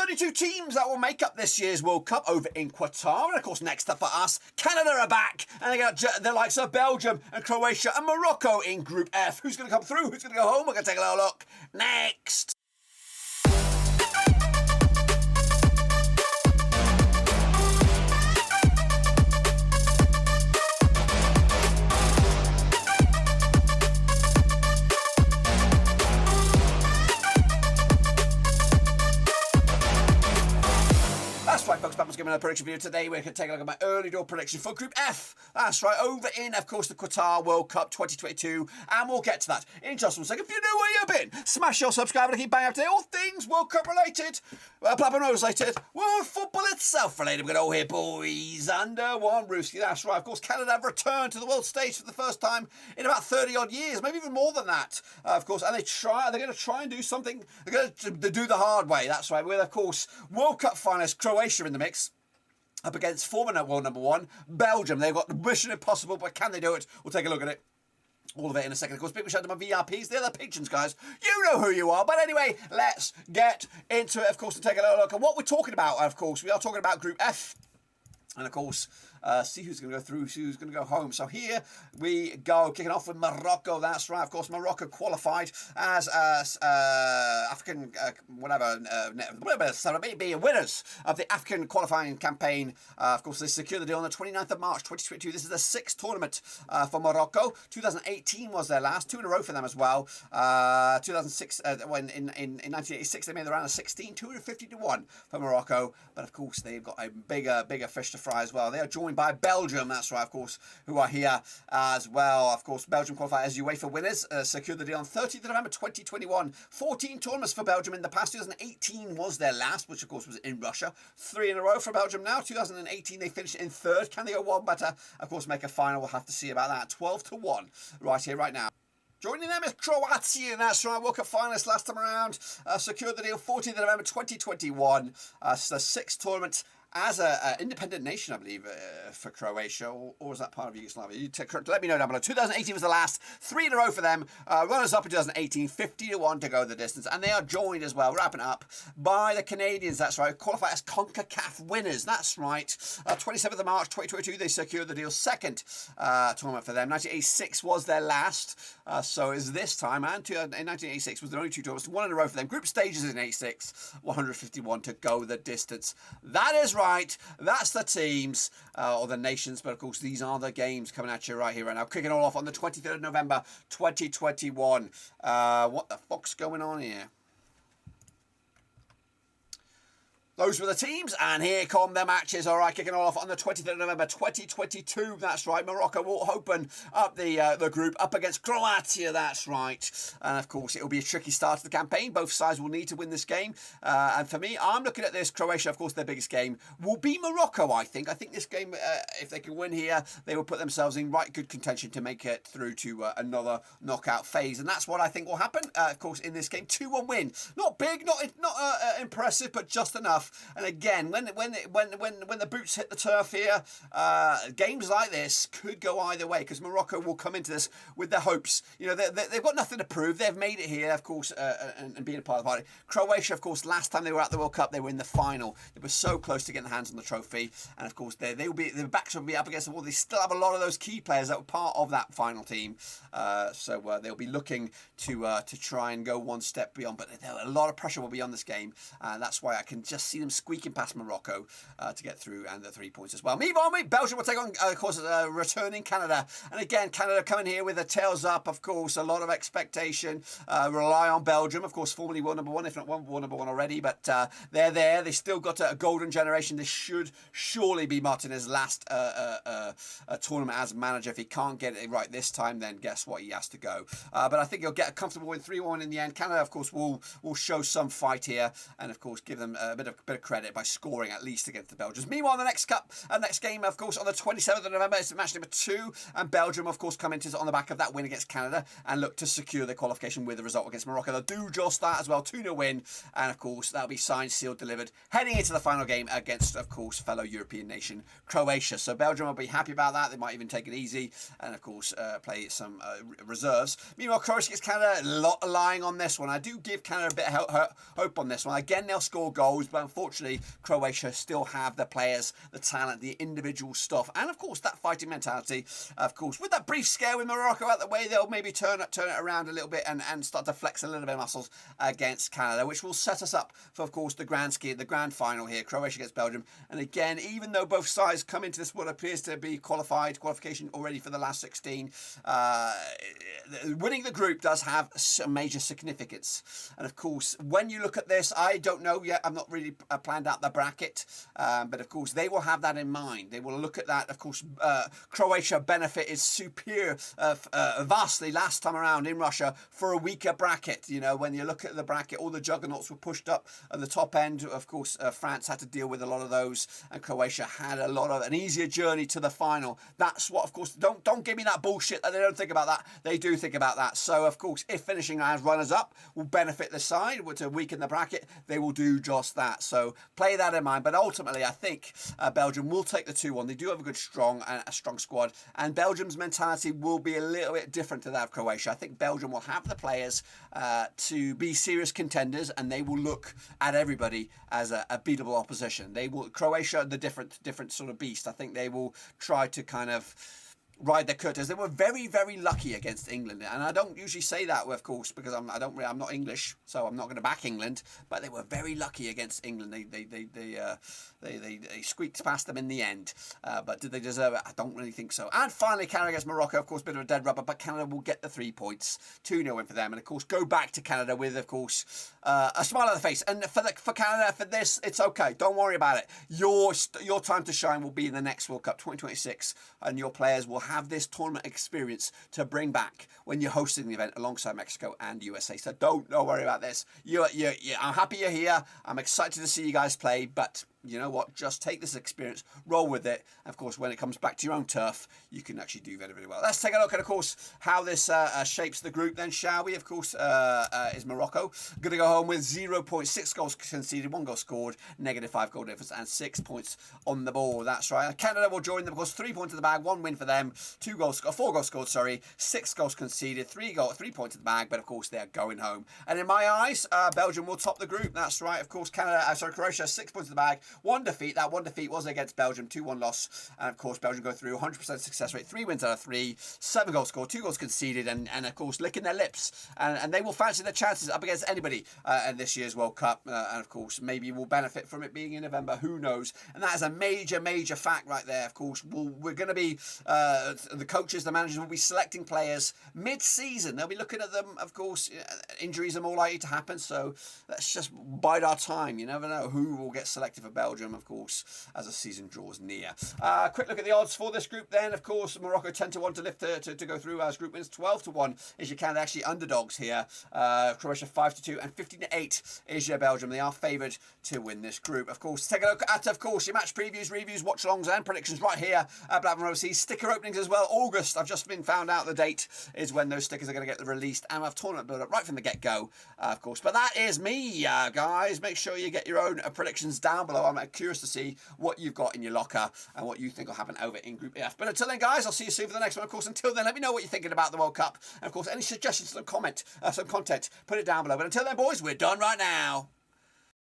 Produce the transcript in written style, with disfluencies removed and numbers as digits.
32 teams that will make up this year's World Cup over in Qatar. And of course, next up for us, Canada are back. And they got the likes of Belgium and Croatia and Morocco in Group F. Who's going to come through? Who's going to go home? We're going to take a little look next. That's right, folks. Bubbles giving a prediction video today. We're going to take a look at my early door prediction for Group F. That's right, over in, of course, the Qatar World Cup 2022. And we'll get to that in just 1 second. If you know where you've been, smash your subscribe and keep banging up today. All things World Cup related, Blab and Rose related, world football itself related. We're going to all hear boys under one rooski. That's right. Of course, Canada have returned to the world stage for the first time in about 30 odd years, maybe even more than that. Of course, and they're going to try and do something. They're going to do the hard way. That's right. With, of course, World Cup finalists Croatia in the mix, up against former world number one, Belgium. They've got the mission impossible, but can they do it? We'll take a look at it. All of it in a second. Of course, big shout out to my VRPs. They're the patrons, guys. You know who you are. But anyway, let's get into it, of course, and take a little look at what we're talking about. Of course, we are talking about Group F. And, of course, see who's going to go through, who's going to go home. So here we go, kicking off with Morocco. That's right. Of course, Morocco qualified as African, being winners of the African qualifying campaign. Of course, they secured the deal on the 29th of March, 2022. This is the 6th tournament for Morocco. 2018 was their last, 2 in a row for them as well. 2006, in 1986, they made the round of 16, 250-1 for Morocco. But, of course, they've got a bigger fish to fry as well. They are joined by Belgium, that's right, of course, who are here as well. Of course, Belgium qualified as UEFA winners, secured the deal on 30th of November 2021. 14 tournaments for Belgium in the past. 2018 was their last, which of course was in Russia. 3 in a row for Belgium now. 2018 they finished in 3rd. Can they go one better? Of course, make a final. We'll have to see about that. 12-1 right here, right now. Joining them is Croatia, and that's right, World Cup finalists last time around. Secured the deal 14th of November 2021. It's the 6th tournament as an independent nation, I believe, for Croatia, or was that part of Yugoslavia? Let me know down below. 2018 was the last, 3 in a row for them. Runners up in 2018, 50-1 to go the distance, and they are joined as well, wrapping up, by the Canadians. That's right, qualify as CONCACAF winners. That's right. 27th of March 2022, they secured the deal. 2nd tournament for them. 1986 was their last, so is this time, and in 1986 was the only 2 tournaments, 1 in a row for them. Group stages in 86, 151 to go the distance. That is right. That's the teams or the nations, but of course these are the games coming at you right here, right now. Kicking all off on the 23rd of November 2021. What the fuck's going on here? Those were the teams, and here come the matches. All right, kicking off on the 23rd of November 2022. That's right, Morocco will open up the group up against Croatia. That's right, and of course it will be a tricky start to the campaign. Both sides will need to win this game, and for me, I'm looking at this. Croatia, of course, their biggest game will be Morocco. I think this game, if they can win here, they will put themselves in right good contention to make it through to another knockout phase, and that's what I think will happen. Of course, in this game, 2-1 win. Not big, not impressive, but just enough. And again, when the boots hit the turf here, games like this could go either way, because Morocco will come into this with their hopes. You know, they've got nothing to prove. They've made it here, of course, and being a part of the party. Croatia, of course, last time they were at the World Cup, they were in the final. They were so close to getting their hands on the trophy, and of course, their backs will be up against the wall. They still have a lot of those key players that were part of that final team, so they'll be looking to try and go one step beyond. But a lot of pressure will be on this game, and that's why I can just see them squeaking past Morocco to get through, and the 3 points as well. Belgium will take on, of course, returning Canada. And again, Canada coming here with their tails up, of course, a lot of expectation. Rely on Belgium, of course, formerly world number one, if not world number one already, but they're there. They still got a golden generation. This should surely be Martinez's last tournament as manager. If he can't get it right this time, then guess what? He has to go. But I think he'll get a comfortable win, 3-1 in the end. Canada, of course, will show some fight here, and of course, give them a bit of credit by scoring at least against the Belgians. Meanwhile, the next game, of course, on the 27th of November, is match number 2, and Belgium, of course, come into on the back of that win against Canada and look to secure their qualification with the result against Morocco. They'll do just that as well, 2-0 win, and of course, that'll be signed, sealed, delivered, heading into the final game against, of course, fellow European nation Croatia. So Belgium will be happy about that. They might even take it easy, and of course, play some reserves. Meanwhile, Croatia against Canada, a lot lying on this one. I do give Canada a bit of hope on this one. Again, they'll score goals, but unfortunately, Croatia still have the players, the talent, the individual stuff, and of course that fighting mentality. Of course, with that brief scare with Morocco out the way, they'll maybe turn it around a little bit and start to flex a little bit of muscles against Canada, which will set us up for, of course, the grand final here, Croatia against Belgium. And again, even though both sides come into this what appears to be qualification already for the last 16, winning the group does have some major significance. And of course, when you look at this, I don't know yet, I've not really planned out the bracket, but of course they will have that in mind. They will look at that. Of course, Croatia benefited superior vastly last time around in Russia for a weaker bracket. You know, when you look at the bracket, all the juggernauts were pushed up at the top end. Of course, France had to deal with a lot of those, and Croatia had an easier journey to the final. That's what, of course, don't give me that bullshit that they don't think about that. They do think about that. So, of course, if finishing as runners-up will benefit the side to weaken the bracket, they will do just that. So play that in mind. But ultimately, I think Belgium will take the 2-1. They do have a strong squad, and Belgium's mentality will be a little bit different to that of Croatia. I think Belgium will have the players to be serious contenders, and they will look at everybody as a beatable opposition. They will Croatia, the different sort of beast. I think they will try to kind of ride the curtains. They were very, very lucky against England, and I don't usually say that, of course, because I'm not English, so I'm not going to back England. But they were very lucky against England. They squeaked past them in the end. But did they deserve it? I don't really think so. And finally, Canada against Morocco. Of course, bit of a dead rubber, but Canada will get the 3 points. 2-0 win for them, and of course, go back to Canada with, of course, a smile on the face. And for Canada, for this, it's okay. Don't worry about it. Your time to shine will be in the next World Cup 2026, and your players will have this tournament experience to bring back when you're hosting the event alongside Mexico and USA. So don't worry about this. I'm happy you're here. I'm excited to see you guys play, but you know what? Just take this experience, roll with it. Of course, when it comes back to your own turf, you can actually do very, very well. Let's take a look at, of course, how this shapes the group then, shall we? Of course, is Morocco going to go home with 0.6 goals conceded, 1 goal scored, -5 goal difference, and 6 points on the board. That's right. Canada will join them, of course, 3 points in the bag, 1 win for them, 4 goals scored, 6 goals conceded, 3 points in the bag, but of course, they're going home. And in my eyes, Belgium will top the group. That's right. Of course, Croatia, 6 points in the bag, 1 defeat. That 1 defeat was against Belgium, 2-1 loss. And of course, Belgium go through 100% success rate, 3 wins out of 3, 7 goals scored, 2 goals conceded, and of course, licking their lips. And they will fancy their chances up against anybody in this year's World Cup. And of course, maybe we'll benefit from it being in November. Who knows? And that is a major, major fact right there. Of course, we're going to be, the coaches, the managers will be selecting players mid-season. They'll be looking at them. Of course, injuries are more likely to happen. So let's just bide our time. You never know who will get selected for Belgium, of course, as the season draws near. Quick look at the odds for this group then. Of course, Morocco 10-1 to lift to go through as group winners. 12-1 is your Canada, actually underdogs here. Croatia 5-2, and 15-8 is your Belgium. They are favoured to win this group. Of course, take a look at, of course, your match previews, reviews, watch-alongs and predictions right here at Blackburn Overseas. Sticker openings as well. August, I've just been found out the date is when those stickers are going to get released, and I've tournament build up right from the get-go, of course. But that is me, guys. Make sure you get your own predictions down below. I'm curious to see what you've got in your locker and what you think will happen over in Group F. But until then, guys, I'll see you soon for the next one. Of course, until then, let me know what you're thinking about the World Cup. And of course, any suggestions, some content, put it down below. But until then, boys, we're done right now.